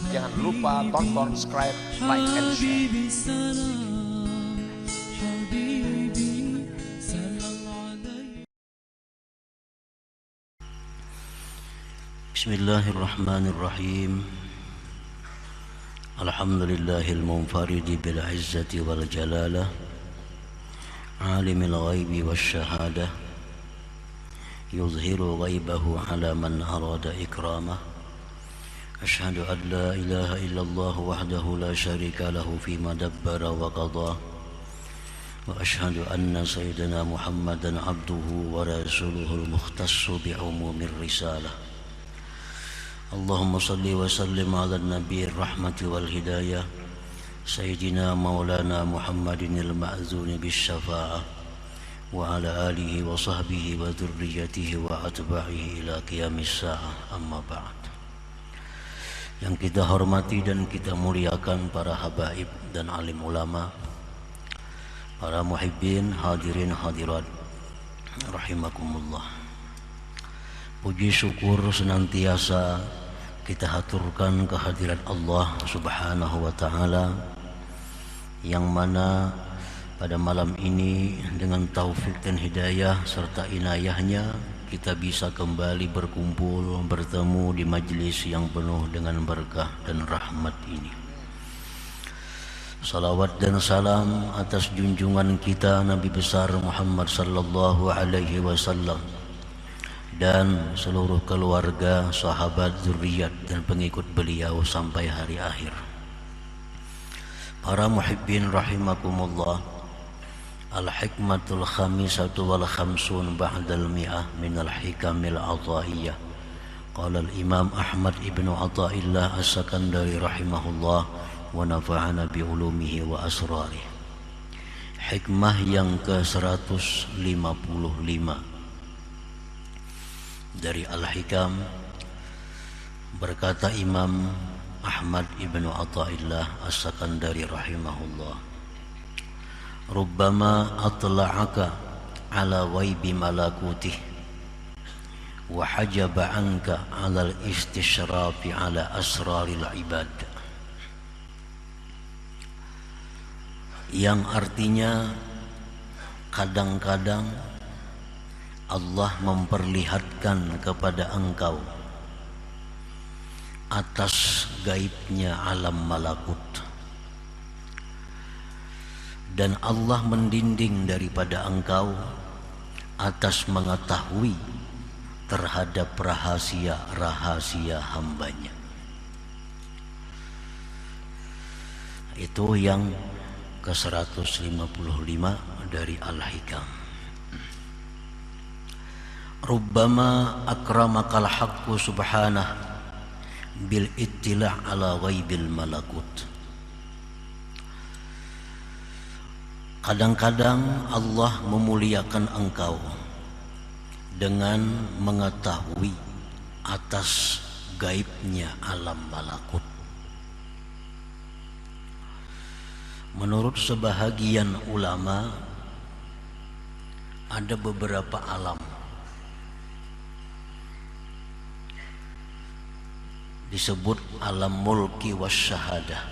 Jangan lupa tonton, subscribe, like, and share. Bismillahirrahmanirrahim. Alhamdulillahil munfaridi bil izzati wal jalalah, alimil ghaibi wasyahadah, yuzhiru ghaibahu ala man arada ikramah. Ashhadu an la ilaha illallah wahdahu la syarika lahu fima dabbara wa qada. Wa ashhadu anna sayyidina Muhammadan abduhu wa rasuluhul mukhtassu bi umumir risalah. Allahumma salli wa sallim ala nabiyir rahmati wal hidayah sayyidina maulana Muhammadin al-ma'zuni bis syafa'ah wa ala alihi wa sahbihi wa dhurriyyatihi wa atba'ihi ila qiyamis sa'ah, amma ba'd. Yang kita hormati dan kita muliakan para habaib dan alim ulama, para muhibbin, hadirin hadirat rahimakumullah. Puji syukur senantiasa kita haturkan kehadirat Allah Subhanahu wa ta'ala, yang mana pada malam ini dengan taufik dan hidayah serta inayahnya kita bisa kembali berkumpul, bertemu di majlis yang penuh dengan berkah dan rahmat ini. Salawat dan salam atas junjungan kita Nabi besar Muhammad sallallahu alaihi wasallam dan seluruh keluarga, sahabat, zuriat dan pengikut beliau sampai hari akhir. Para muhibbin rahimakumullah, al-hikmatul khamisatu wal khamsun ba'dal mi'ah minal hikamil ataiyah. Qala al-imam Ahmad ibnu Athaillah as-Sakandari rahimahullah wa nafa'ana bi ulumihi wa asrarih. Hikmah yang ke-155 dari Al-Hikam, berkata Imam Ahmad ibnu Athaillah as-Sakandari rahimahullah, rubbama atla'aka ala ghaibi malakutih wa hajaba anka ala al-istishrafi ala asraril ibad. Yang artinya kadang-kadang Allah memperlihatkan kepada engkau atas gaibnya alam malakut, dan Allah mendinding daripada engkau atas mengetahui terhadap rahasia-rahasia hambanya. Itu yang ke-155 dari Al-Hikam. Rubbama akramakal haqqu subhanah bil ittila' ala ghaibil malakut. Kadang-kadang Allah memuliakan engkau dengan mengetahui atas gaibnya alam malakut. Menurut sebahagian ulama, ada beberapa alam. Disebut alam mulki wasyahadah.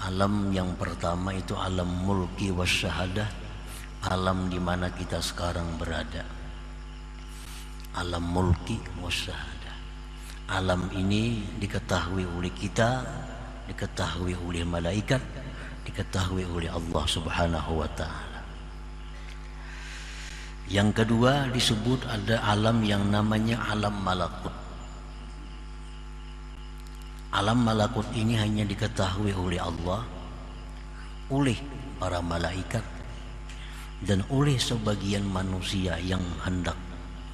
Alam yang pertama itu alam mulki wasyahadah, alam di mana kita sekarang berada. Alam mulki wasyahadah. Alam ini diketahui oleh kita, diketahui oleh malaikat, diketahui oleh Allah Subhanahu wa ta'ala. Yang kedua disebut ada alam yang namanya alam malakut. Alam malakut ini hanya diketahui oleh Allah, oleh para malaikat, dan oleh sebagian manusia yang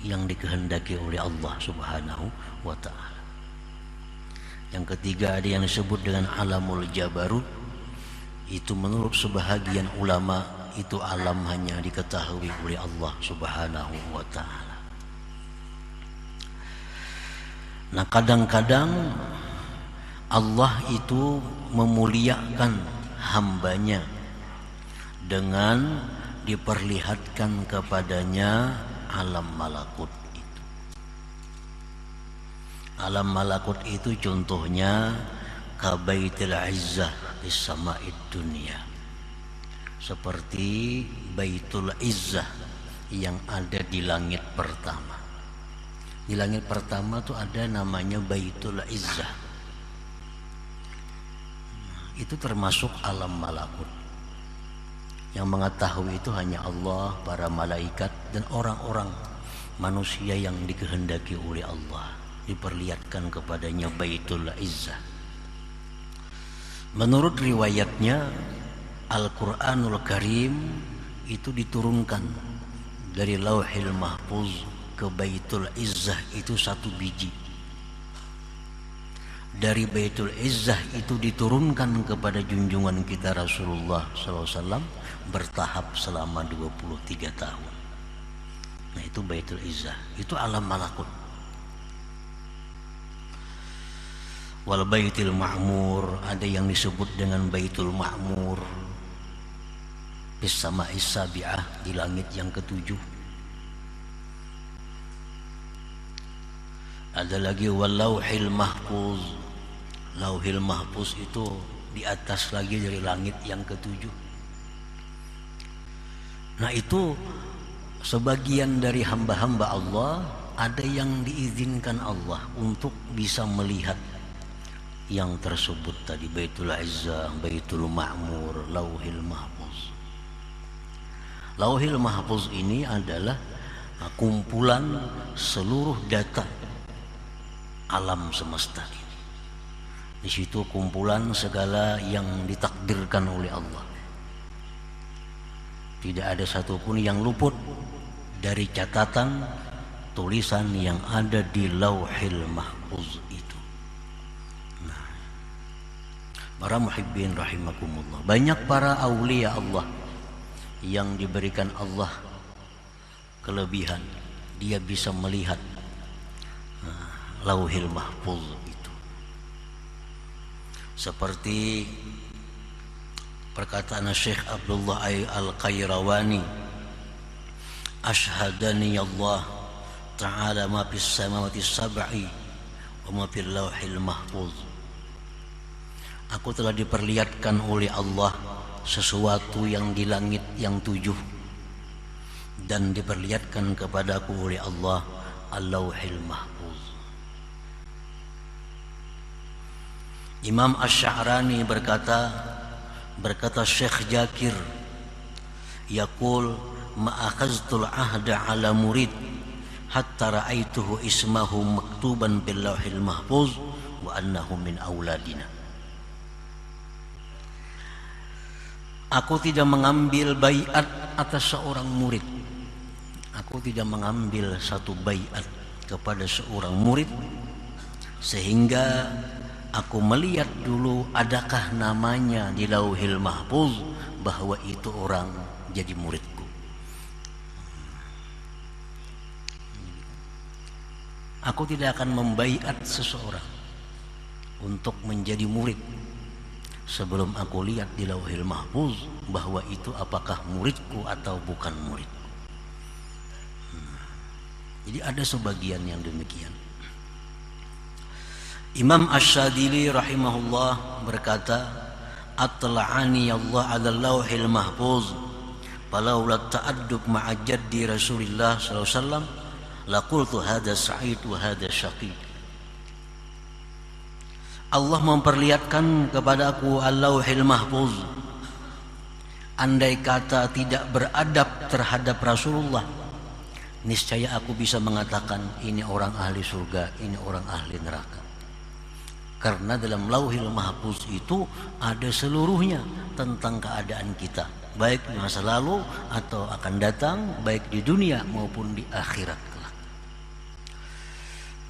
dikehendaki oleh Allah Subhanahu wa ta'ala. Yang ketiga ada yang disebut dengan alamul jabarut. Itu menurut sebahagian ulama itu alam hanya diketahui oleh Allah Subhanahu wa ta'ala. Nah, kadang-kadang Allah itu memuliakan hambanya dengan diperlihatkan kepadanya alam malakut itu. Alam malakut itu contohnya kabaitil izzah bis sama'id dunya, seperti baitul izzah yang ada di langit pertama. Di langit pertama tuh ada namanya baitul izzah. Itu termasuk alam malakut. Yang mengetahui itu hanya Allah, para malaikat, dan orang-orang manusia yang dikehendaki oleh Allah. Diperlihatkan kepadanya baitul izzah. Menurut riwayatnya, Al-Quranul Karim itu diturunkan dari Lauhil Mahfuz ke Baitul Izzah itu 1 biji. Dari Baitul Izzah itu diturunkan kepada junjungan kita Rasulullah SAW bertahap selama 23 tahun. Nah itu Baitul Izzah, itu alam malakut. Wal Baitul Ma'mur, ada yang disebut dengan Baitul Ma'mur bis sama'is sabi'ah, di langit yang ke-7. Ada lagi wal Lauhil Mahfuz. Lauhil Mahfuz itu di atas lagi dari langit yang ke-7. Nah itu sebagian dari hamba-hamba Allah, ada yang diizinkan Allah untuk bisa melihat yang tersebut tadi, Baitul Izzah, Baitul Ma'mur, Lauhil Mahfuz. Lauhil Mahfuz ini adalah kumpulan seluruh data alam semesta ini. Di situ kumpulan segala yang ditakdirkan oleh Allah. Tidak ada satupun yang luput dari catatan tulisan yang ada di Lauhil Mahfuz itu. Nah, para muhibbin rahimakumullah, banyak para aulia Allah yang diberikan Allah kelebihan, dia bisa melihat Lauhil Mahfuz itu. Seperti perkataan Syekh Abdullah Al-Qayrawani, Ashhadani Allah Ta'ala ma fis samawati sab'i wa ma fil Lauhil Mahfuz. Aku telah diperlihatkan oleh Allah sesuatu yang di langit yang 7, dan diperlihatkan kepadaku oleh Allah Al-Lauhil Mahfuz. Imam Asy-Sya'rani berkata Syekh Jakir, yaqul ma akhaztul ahda ala murid hatta ra'aituhu ismahu maktuban bil Lauhil Mahfuz wa annahu min auladina. Aku tidak mengambil baiat atas seorang murid. Aku tidak mengambil satu baiat kepada seorang murid sehingga aku melihat dulu adakah namanya di Lauhil Mahfuz bahwa itu orang jadi muridku. Aku tidak akan membaiat seseorang untuk menjadi murid sebelum aku lihat di Lauhil Mahfuz bahwa itu apakah muridku atau bukan muridku. Jadi ada sebagian yang demikian. Imam Asy-Syadzili rahimahullah berkata, atla'ani Allah 'ala Lauhil Mahfuz falaula ta'addub ma'a jaddi Rasulillah sallallahu alaihi wasallam laqultu hadza sa'id wa hadza syaqi. Allah memperlihatkan kepadaku Al-Lauhil Mahfuz. Andai kata tidak beradab terhadap Rasulullah, niscaya aku bisa mengatakan ini orang ahli surga, ini orang ahli neraka. Karena dalam Lauhil Mahfuz itu ada seluruhnya tentang keadaan kita, baik di masa lalu atau akan datang, baik di dunia maupun di akhirat kelak.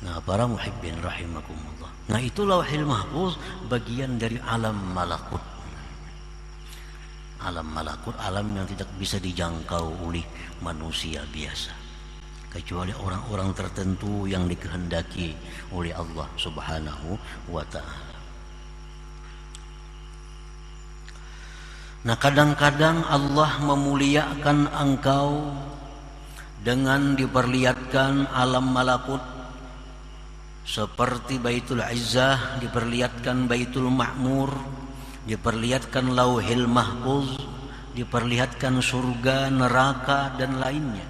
Nah, para muhibbin rahimakumullah. Nah, itu Lauhil Mahfuz bagian dari alam malakut. Alam malakut, alam yang tidak bisa dijangkau oleh manusia biasa, kecuali orang-orang tertentu yang dikehendaki oleh Allah Subhanahu wa ta'ala. Nah, kadang-kadang Allah memuliakan engkau dengan diperlihatkan alam malakut seperti Baitul Izzah, diperlihatkan Baitul Ma'mur, diperlihatkan Lauhil Mahfuz, diperlihatkan surga, neraka dan lainnya.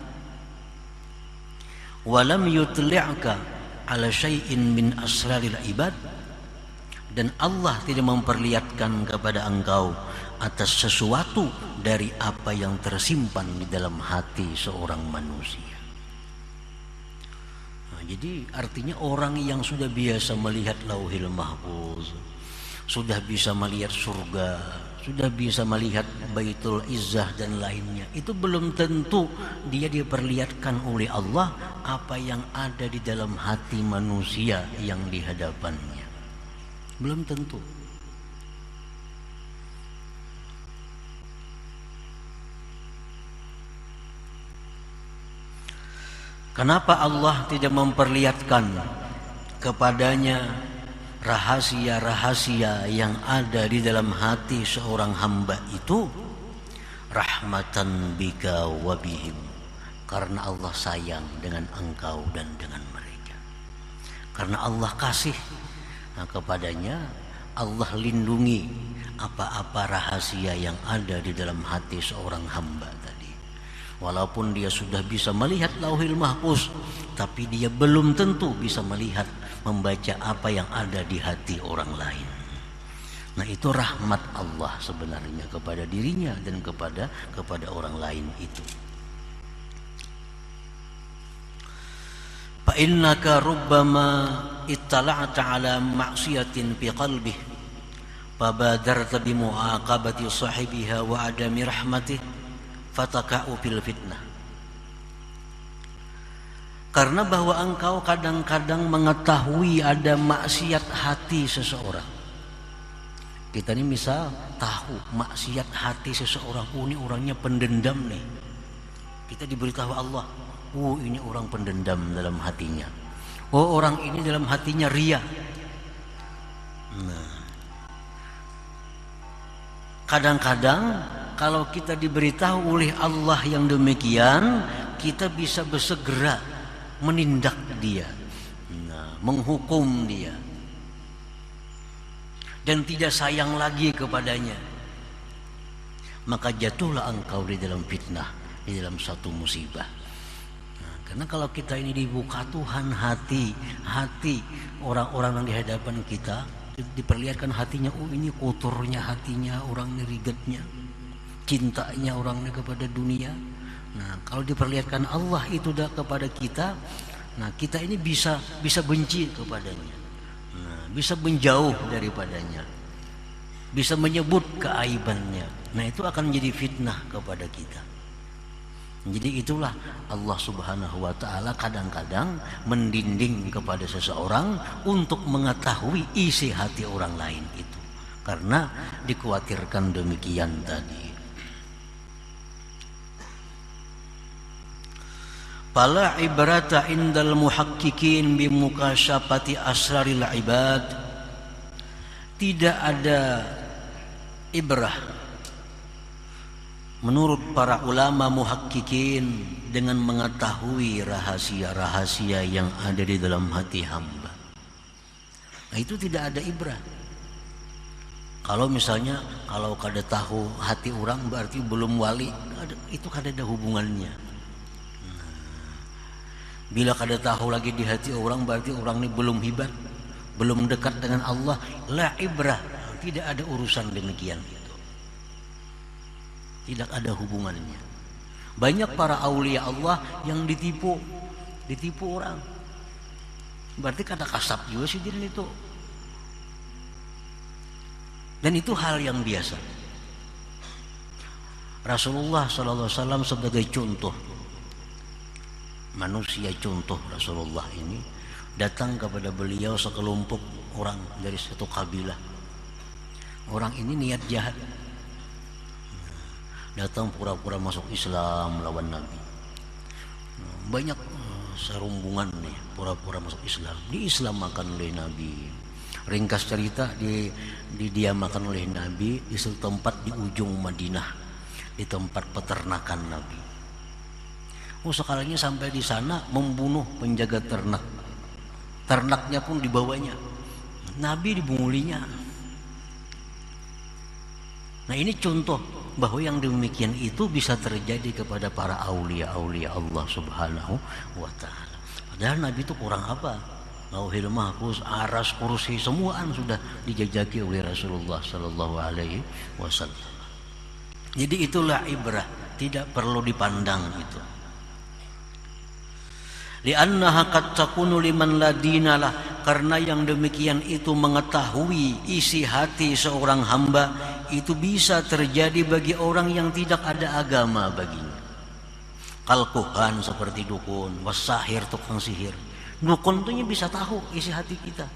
Walam yutli'ka ala syai'in min asraril ibad, dan Allah tidak memperlihatkan kepada engkau atas sesuatu dari apa yang tersimpan di dalam hati seorang manusia. Nah, jadi artinya orang yang sudah biasa melihat Lauhil Mahfuz, sudah bisa melihat surga, sudah bisa melihat Baitul Izzah dan lainnya, itu belum tentu dia diperlihatkan oleh Allah apa yang ada di dalam hati manusia yang di hadapannya. Belum tentu. Kenapa Allah tidak memperlihatkan kepadanya rahasia-rahasia yang ada di dalam hati seorang hamba itu? Rahmatan bika wa bihim, karena Allah sayang dengan engkau dan dengan mereka. Karena Allah kasih kepadanya, Allah lindungi apa-apa rahasia yang ada di dalam hati seorang hamba tadi. Walaupun dia sudah bisa melihat Lauhil Mahfuz, tapi dia belum tentu bisa melihat, membaca apa yang ada di hati orang lain. Nah, itu rahmat Allah sebenarnya kepada dirinya dan kepada orang lain itu. Fa innaka rubbama ittala'ta ala ma'siyatin fi qalbih fabadarta bi mu'aqabati sahibiha wa adami rahmatih fataka'u fil fitnah. Karena bahwa engkau kadang-kadang mengetahui ada maksiat hati seseorang. Kita ini misal tahu maksiat hati seseorang, ini orangnya pendendam nih. Kita diberitahu Allah, ini orang pendendam dalam hatinya. Orang ini dalam hatinya ria. Nah, kadang-kadang kalau kita diberitahu oleh Allah yang demikian, kita bisa bersegera menindak dia, menghukum dia, dan tidak sayang lagi kepadanya. Maka jatuhlah engkau di dalam fitnah, di dalam satu musibah. Karena kalau kita ini dibuka Tuhan hati orang-orang yang di hadapan kita, diperlihatkan hatinya, ini kotornya hatinya, orang ini rigetnya, cintanya orangnya kepada dunia. Nah, kalau diperlihatkan Allah itu dah kepada kita, nah kita ini bisa benci kepadanya, nah, bisa menjauh daripadanya, bisa menyebut keaibannya. Nah, itu akan menjadi fitnah kepada kita. Jadi itulah Allah Subhanahu wa ta'ala kadang-kadang mendinding kepada seseorang untuk mengetahui isi hati orang lain itu, karena dikhawatirkan demikian tadi. Fala ibrata indal muhaqqiqin bimukasyafati asraril ibad. Tidak ada ibrah menurut para ulama muhaqqiqin dengan mengetahui rahasia-rahasia yang ada di dalam hati hamba. Nah, itu tidak ada ibrah. Kalau misalnya kalau kada tahu hati orang berarti belum wali, itu kada ada hubungannya. Bila kada tahu lagi di hati orang berarti orang ini belum hibat, belum dekat dengan Allah. La ibrah, tidak ada urusan demikian itu. Tidak ada hubungannya. Banyak para aulia Allah yang ditipu orang. Berarti kada kasap juga sih dia itu. Dan itu hal yang biasa. Rasulullah SAW sebagai contoh manusia, contoh Rasulullah ini, datang kepada beliau sekelompok orang dari satu kabilah. Orang ini niat jahat, datang pura-pura masuk Islam lawan Nabi. Banyak serumbungan nih pura-pura masuk Islam, diislamakan oleh Nabi. Ringkas cerita, didiamakan oleh Nabi di suatu tempat di ujung Madinah, di tempat peternakan Nabi. Sekalinya sampai di sana membunuh penjaga ternak. ternaknya pun dibawanya, Nabi dibungulinya. Nah ini contoh bahwa yang demikian itu bisa terjadi kepada para aulia-aulia Allah Subhanahu wa ta'ala. Padahal Nabi itu kurang apa? Lauhil mahfuz, aras, kursi, semuaan sudah dijajaki oleh Rasulullah sallallahu alaihi wasallam. Jadi itulah ibrah, tidak perlu dipandang itu. Li'annaha qad takunu liman la dinalah, karena yang demikian itu mengetahui isi hati seorang hamba itu bisa terjadi bagi orang yang tidak ada agama baginya. Kalkuhan seperti dukun, wasahir tukang sihir. Dukun itu bisa tahu isi hati kita.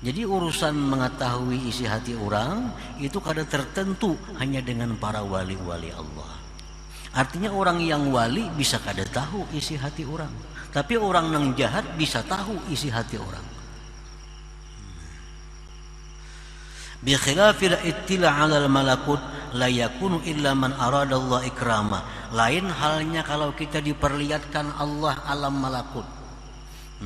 Jadi urusan mengetahui isi hati orang itu kadang tertentu hanya dengan para wali-wali Allah. Artinya orang yang wali bisa kada tahu isi hati orang, tapi orang yang jahat bisa tahu isi hati orang. Bi khilafil ittila 'alal malakut la yakunu illa man arada Allah ikrama. Lain halnya kalau kita diperlihatkan Allah alam malakut.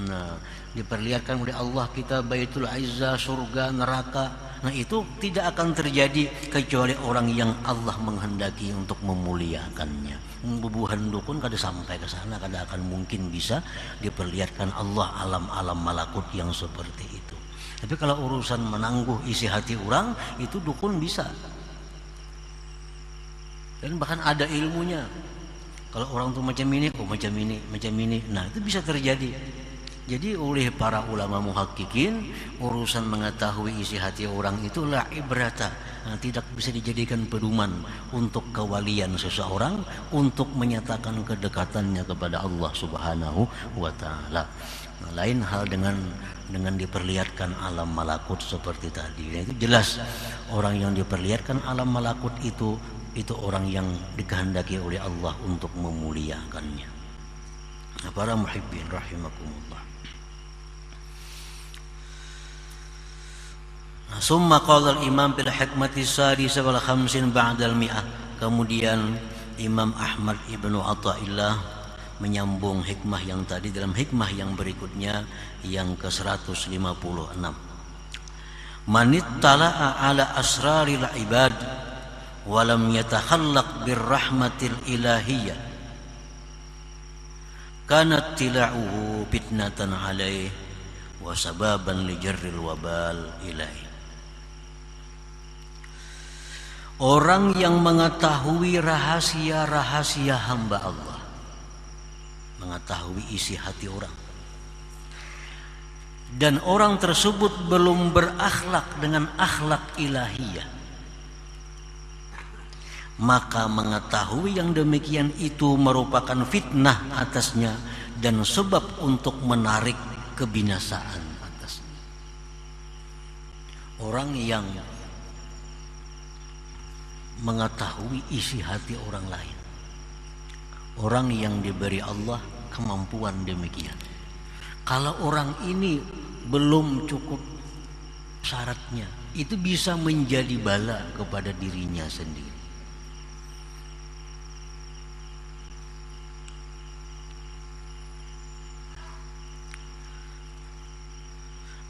Nah, diperlihatkan oleh Allah kita Baitul Izzah, surga, neraka. Nah itu tidak akan terjadi kecuali orang yang Allah menghendaki untuk memuliakannya. Bubuhan dukun kada sampai ke sana, kada akan mungkin bisa diperlihatkan Allah alam-alam malakut yang seperti itu. Tapi kalau urusan menangguh isi hati orang itu dukun bisa. Dan bahkan ada ilmunya. Kalau orang tuh macam ini, oh macam ini, macam ini. Nah itu bisa terjadi. Jadi oleh para ulama muhakkikin, urusan mengetahui isi hati orang itulah ibrata. Nah, tidak bisa dijadikan pedoman untuk kewalian seseorang, untuk menyatakan kedekatannya kepada Allah Subhanahu wa ta'ala. Nah, lain hal dengan diperlihatkan alam malakut seperti tadi. Nah, itu jelas orang yang diperlihatkan alam malakut itu orang yang dikehendaki oleh Allah untuk memuliakannya. Nah, para muhibbin rahimakumullah. Summa qala al-imam bil hikmati sadisah wal khamsin ba'dal mi'ah. Kemudian Imam Ahmad Ibnu Athaillah menyambung hikmah yang tadi dalam hikmah yang berikutnya yang ke-156. Manittala'a ala asraril ibad wa lam yatakhallaq birrahmatil ilahiyyah kanat tila'uhu fitnatan alaihi wa sababan li jarril wabal ilaihi. Orang yang mengetahui rahasia-rahasia hamba Allah, mengetahui isi hati orang, dan orang tersebut belum berakhlak dengan akhlak ilahiyah, maka mengetahui yang demikian itu merupakan fitnah atasnya dan sebab untuk menarik kebinasaan atasnya. Orang yang mengetahui isi hati orang lain, orang yang diberi Allah kemampuan demikian, kalau orang ini belum cukup syaratnya, itu bisa menjadi bala kepada dirinya sendiri.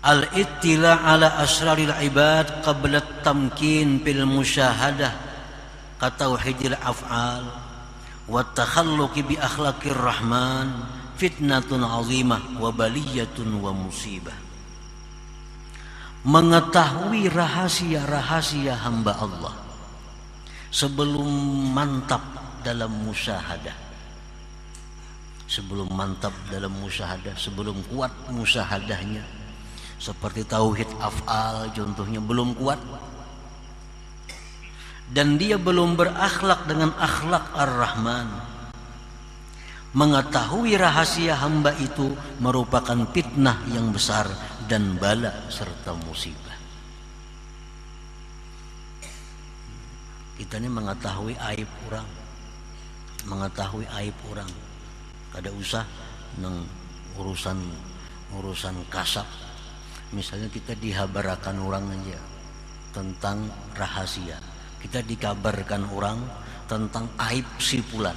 Al-ittila ala asraril ibad qabla tamkin bil musyahadah katauhidil af'al wa takhalluqi bi akhlaqir rahman fitnatun azimah wa baliyatun wa musibah. Mengetahui rahasia-rahasia hamba Allah sebelum mantap dalam musyahadah, sebelum kuat musyahadahnya, seperti tauhid af'al contohnya belum kuat, dan dia belum berakhlak dengan akhlak ar-Rahman. Mengetahui rahasia hamba itu merupakan fitnah yang besar dan bala serta musibah. Kita ini mengetahui aib orang, kada usah nang urusan kasab. Misalnya kita dihabarakan orang aja tentang rahasia, kita dikabarkan orang tentang aib si fulan.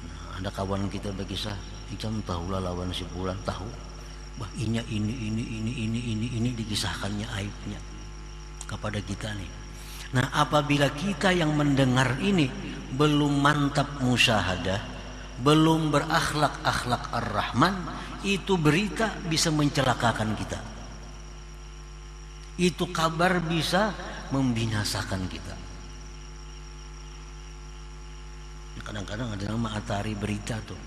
Nah, ada kawan kita berkisah, Ikam tahulah lawan si fulan, tahu. Bah ini dikisahkannya aibnya kepada kita nih. Nah, apabila kita yang mendengar ini belum mantap musyahadah, belum berakhlak ar-Rahman, itu berita bisa mencelakakan kita. Itu kabar bisa membinasakan kita. Kadang-kadang ada nama atari berita tuh.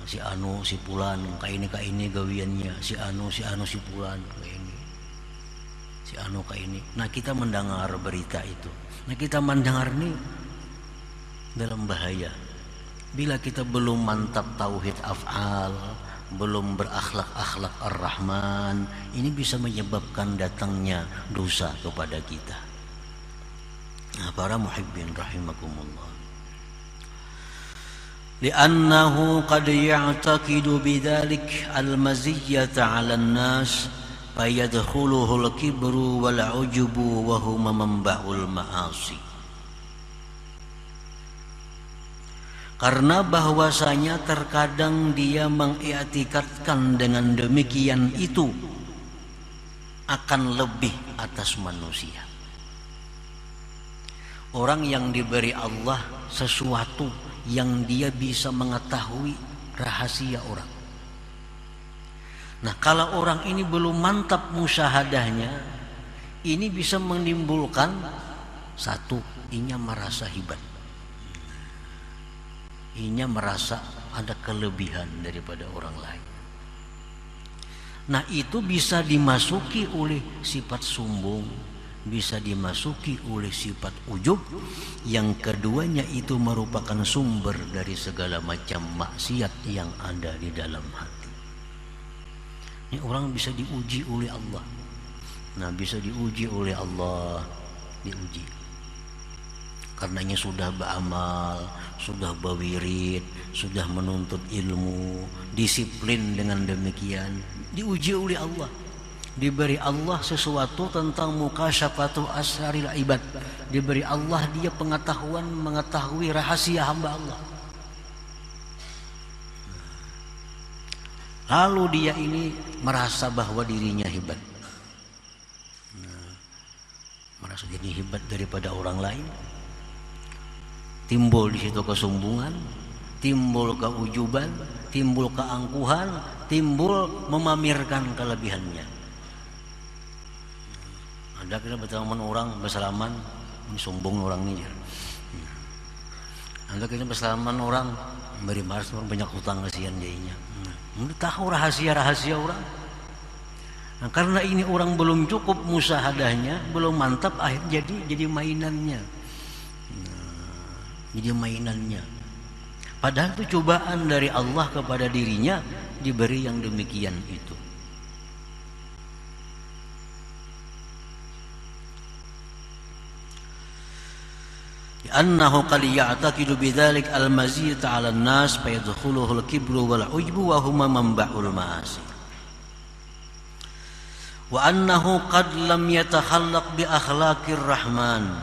Si anu si pulan ka ini gawiannya, si anu si pulan ka ini, si anu ka ini. Nah, kita mendengar berita itu, nah kita mendengar nih dalam bahaya bila kita belum mantap tauhid af'al, belum berakhlak ar-Rahman. Ini bisa menyebabkan datangnya dosa kepada kita. Nah, para muhibbin rahimakumullah, لأنه قد يعتقد بذلك المزية على الناس فيدخله الكبر والعجب وهما منبع المعاصي. Karena bahwasanya terkadang dia mengiktikadkan dengan demikian itu akan lebih atas manusia. Orang yang diberi Allah sesuatu yang dia bisa mengetahui rahasia orang. Nah, kalau orang ini belum mantap musyahadahnya, ini bisa menimbulkan satu, inya merasa hebat, inya merasa ada kelebihan daripada orang lain. Nah, itu bisa dimasuki oleh sifat sombong, bisa dimasuki oleh sifat ujub. Yang keduanya itu merupakan sumber dari segala macam maksiat yang ada di dalam hati. Ini orang bisa diuji oleh Allah. Nah, bisa diuji oleh Allah, diuji karenanya sudah beramal, sudah berwirid, sudah menuntut ilmu, disiplin dengan demikian, diuji oleh Allah. Diberi Allah sesuatu tentang mukasyafatu asraril ibad. Diberi Allah dia pengetahuan mengetahui rahasia hamba Allah. Lalu dia ini merasa bahwa dirinya hebat. Merasa dirinya hebat daripada orang lain. Timbul di situ kesombongan, timbul keujuban, timbul keangkuhan, timbul memamerkan kelebihannya. Ada kita berteman orang bersalaman, ini sombong orang ini. Ada kita bersalaman orang beri maras orang banyak hutang kasihan jadinya. Tahu rahasia orang. Nah, karena ini orang belum cukup musahadahnya, belum mantap, akhirnya jadi mainannya. Jadi mainannya. Padahal itu cobaan dari Allah kepada dirinya diberi yang demikian itu. Annahu qad ya'taqidu bidzalik al-maziyata 'ala an-nas fa yadkhuluhu al-kibru wal 'ujbu wa huma manba'ul ma'asi. Wa annahu qad lam yatakhallaq bi akhlaqir rahman.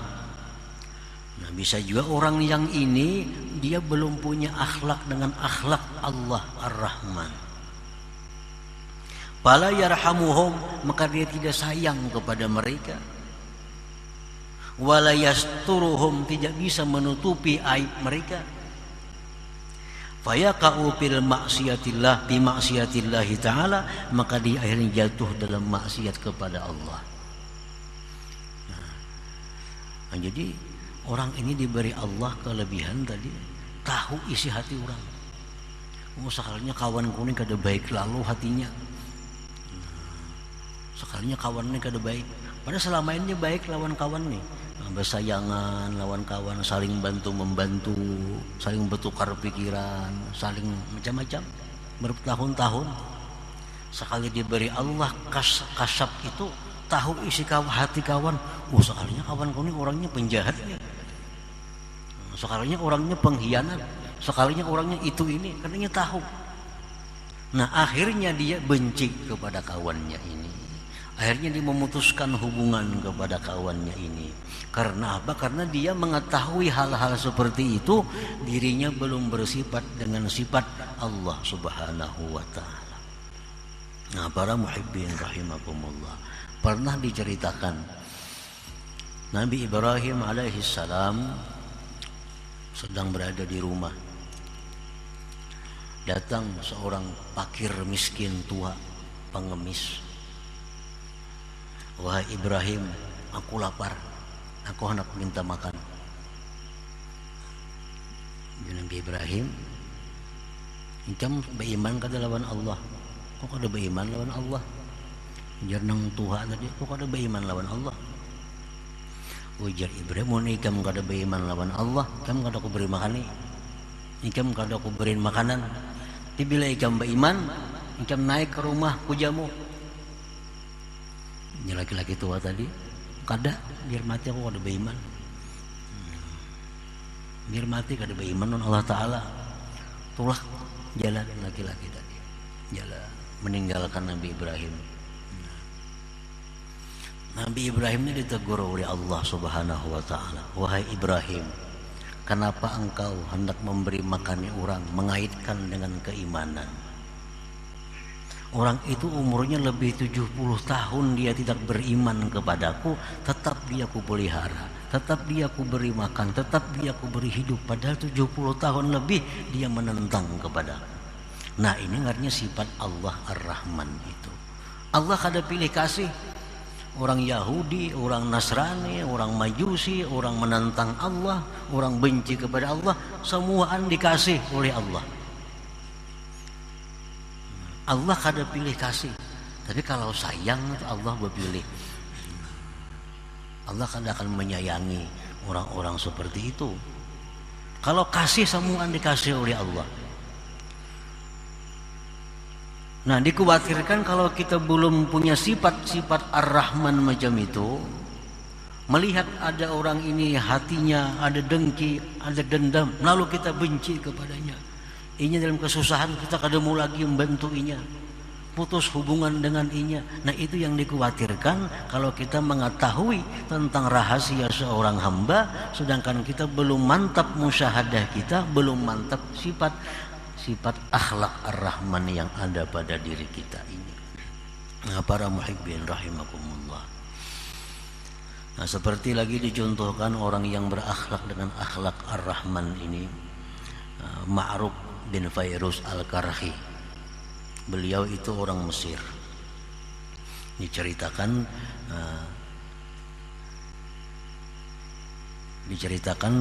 Nah, bisa juga orang yang ini dia belum punya akhlak dengan akhlak Allah Ar-Rahman. Fala yarhamuhum, maka dia tidak sayang kepada mereka. Wala yasturuhum, tidak bisa menutupi aib mereka. Fayaqa'u fil maksiatillah bi maksiatillah taala, maka dia akhirnya jatuh dalam maksiat kepada Allah. Nah, jadi orang ini diberi Allah kelebihan tadi, tahu isi hati orang. Sekalinya kawan kuning kada baik lalu hatinya. Sekalinya kawannya kada baik, padahal selama ini baik lawan kawan nih. Bersayangan lawan kawan, saling bantu membantu, saling bertukar pikiran, saling macam-macam bertahun-tahun. Sekali diberi Allah kasab itu, tahu isi hati kawan. Sekalinya kawan kuning orangnya penjahatnya, sekalinya orangnya pengkhianat, sekalinya orangnya itu ini, katanya tahu. Nah, akhirnya dia benci kepada kawannya ini. Akhirnya dia memutuskan hubungan kepada kawannya ini. Karena apa? Karena dia mengetahui hal-hal seperti itu, dirinya belum bersifat dengan sifat Allah Subhanahu wa ta'ala. Nah, para muhibbin rahimakumullah, pernah diceritakan Nabi Ibrahim alaihissalam sedang berada di rumah. Datang seorang fakir miskin tua, pengemis. Wahai Ibrahim, aku lapar, aku hendak minta makan. Nabi Ibrahim, engkau beriman kada lawan Allah. Kok kada beriman lawan Allah? Jarnang Tuhan tadi, kok kada beriman lawan Allah? Ujar Ibrahim, mun ikam kada beriman lawan Allah, ikam kada ku beri makan, ikam kada ku beri makanan. Tapi bila ikam beriman, ikam naik ke rumah ku jamu. Ini laki-laki tua tadi, kada biar mati aku kada beriman. Biar mati kada beriman non Allah Ta'ala. Itulah jalan laki-laki tadi, jalan meninggalkan Nabi Ibrahim. Nabi Ibrahim ini ditegur oleh Allah Subhanahu wa ta'ala. Wahai Ibrahim, kenapa engkau hendak memberi makan orang, mengaitkan dengan keimanan? Orang itu umurnya lebih 70 tahun dia tidak beriman kepadaku, tetap dia ku pelihara, tetap dia ku beri makan, tetap dia ku beri hidup. Padahal 70 tahun lebih dia menentang kepadaku. Nah, ini artinya sifat Allah Ar-Rahman itu. Allah kada pilih kasih. Orang Yahudi, orang Nasrani, orang Majusi, orang menentang Allah, orang benci kepada Allah, semuaan dikasih oleh Allah. Allah kada pilih kasih. Tapi kalau sayang itu Allah berpilih. Allah kada akan menyayangi orang-orang seperti itu. Kalau kasih, semuaan dikasih oleh Allah. Nah, dikhawatirkan kalau kita belum punya sifat-sifat Ar-Rahman macam itu, melihat ada orang ini hatinya ada dengki, ada dendam, lalu kita benci kepadanya. Inya dalam kesusahan kita kada mau lagi membantu inya, putus hubungan dengan inya. Nah, itu yang dikhawatirkan kalau kita mengetahui tentang rahasia seorang hamba, sedangkan kita belum mantap musyahadah kita, belum mantap sifat akhlak Ar-Rahman yang ada pada diri kita ini. Nah, para muhibbin rahimakumullah. Nah, seperti lagi dicontohkan orang yang berakhlak dengan akhlak Ar-Rahman ini, Ma'ruf bin Fairuz Al-Karhi. Beliau itu orang Mesir. Diceritakan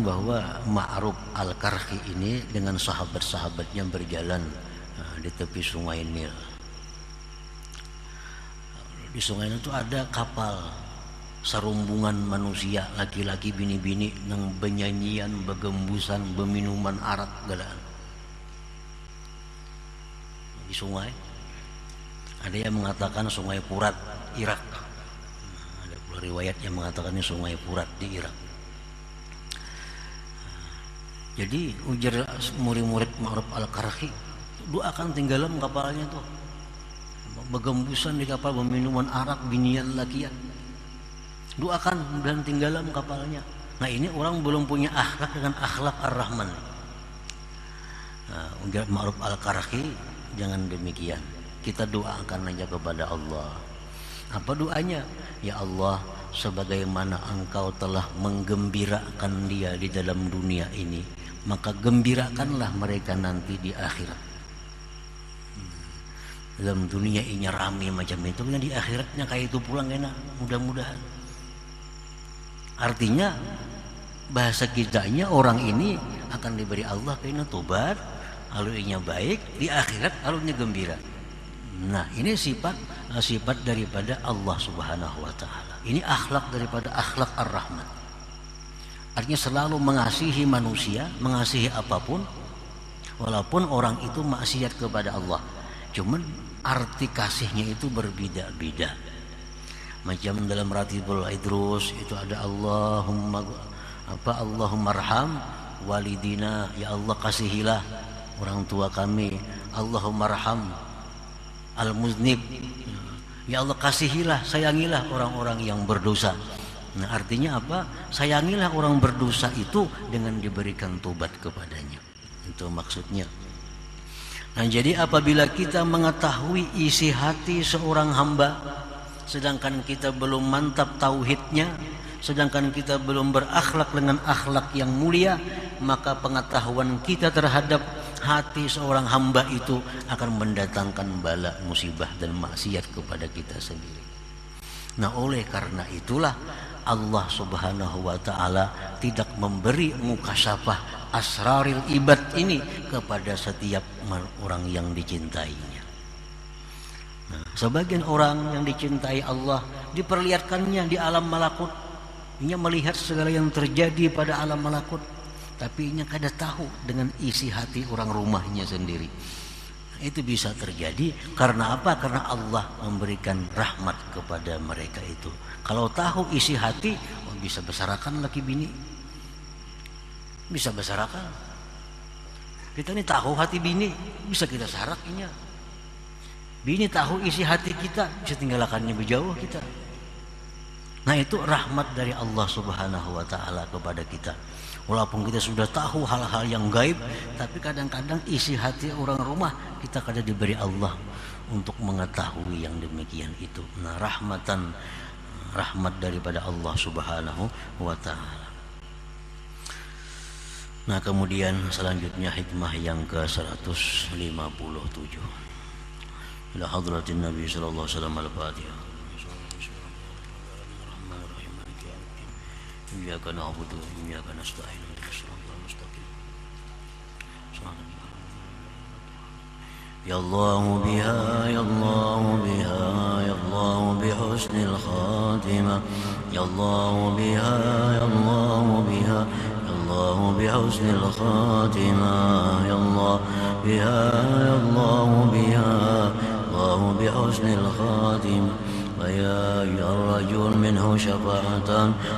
bahwa Ma'ruf Al-Karhi ini dengan sahabat-sahabatnya berjalan di tepi sungai Nil. Di sungai Nil itu ada kapal serumbungan manusia, laki-laki bini-bini nang benyanyian, begembusan, beminuman arak galaan. Di sungai ada yang mengatakan sungai Furat Irak. Ada pula riwayat yang mengatakan ini sungai Furat di Irak. Jadi ujar murid-murid Ma'ruf Al-Karhi, doakan tinggalan kapalnya tuh, begembusan di kapal, minuman arak, binian lakian, doakan dan tinggalan kapalnya. Nah, ini orang belum punya akhlak dengan akhlak Ar-Rahman. Nah, ujar Ma'ruf Al-Karhi, jangan demikian, kita doakan aja kepada Allah. Apa doanya? Ya Allah, sebagaimana engkau telah menggembirakan dia di dalam dunia ini, maka gembirakanlah mereka nanti di akhirat. Dalam dunia ini rame macam itu, kan di akhiratnya kayak itu pulang enak, mudah-mudahan. Artinya bahasa kitanya orang ini akan diberi Allah kena tobat, lalu inya baik, di akhirat lalu gembira. Nah, ini sifat daripada Allah Subhanahu wa ta'ala. Ini akhlak daripada akhlak Ar-Rahman. Artinya selalu mengasihi manusia, mengasihi apapun, walaupun orang itu maksiat kepada Allah. Cuman arti kasihnya itu berbeda-beda. Macam dalam Ratibul Idrus itu ada Allahumma arham walidina, ya Allah kasihilah orang tua kami. Allahumma arham al-muznib, Ya Allah, kasihilah, sayangilah orang-orang yang berdosa. Nah, artinya apa? Sayangilah orang berdosa itu dengan diberikan tobat kepadanya. Itu maksudnya. Nah, jadi apabila kita mengetahui isi hati seorang hamba, sedangkan kita belum mantap tauhidnya, sedangkan kita belum berakhlak dengan akhlak yang mulia, maka pengetahuan kita terhadap hati seorang hamba itu akan mendatangkan bala, musibah dan maksiat kepada kita sendiri. Nah, oleh karena itulah Allah Subhanahu wa ta'ala tidak memberi mukasyafah asraril ibad ini kepada setiap orang yang dicintainya. Nah, sebagian orang yang dicintai Allah diperlihatkannya di alam malakut. Ia melihat segala yang terjadi pada alam malakut, tapi ia kada tahu dengan isi hati orang rumahnya sendiri. Itu bisa terjadi karena apa? Karena Allah memberikan rahmat kepada mereka itu. Kalau tahu isi hati, oh, bisa besarakan laki bini, bisa besarakan. Kita ini tahu hati bini, bisa kita sarakinya. Bini tahu isi hati kita, bisa tinggalkannya berjauh kita. Nah, itu rahmat dari Allah Subhanahu wa ta'ala kepada kita. Walaupun kita sudah tahu hal-hal yang gaib, tapi kadang-kadang isi hati orang rumah kita kadang diberi Allah untuk mengetahui yang demikian itu. Nah, rahmat daripada Allah Subhanahu wa ta'ala. Nah, kemudian selanjutnya hikmah yang ke-157. Ila hadratin Nabi sallallahu alaihi wasallam al-Fatihah. Iyyaka na'budu wa iyyaka nasta'in ihdinas mustaqim. Ya Allah biha ya Allah biha ya Allah bihusnil khatimah. Ya Allah biha ya Allah biha ya Allah bihusnil khatimah. Ya Allah biha ya Allah biha Allah bihusnil khatimah. ويا أيها الرجل منه شفاعة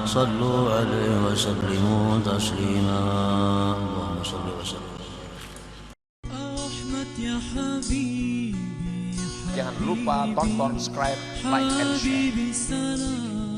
صلوا عليه وسلموا تسليما اللهم صل وسلم. Jangan lupa tonton, subscribe, like, and share.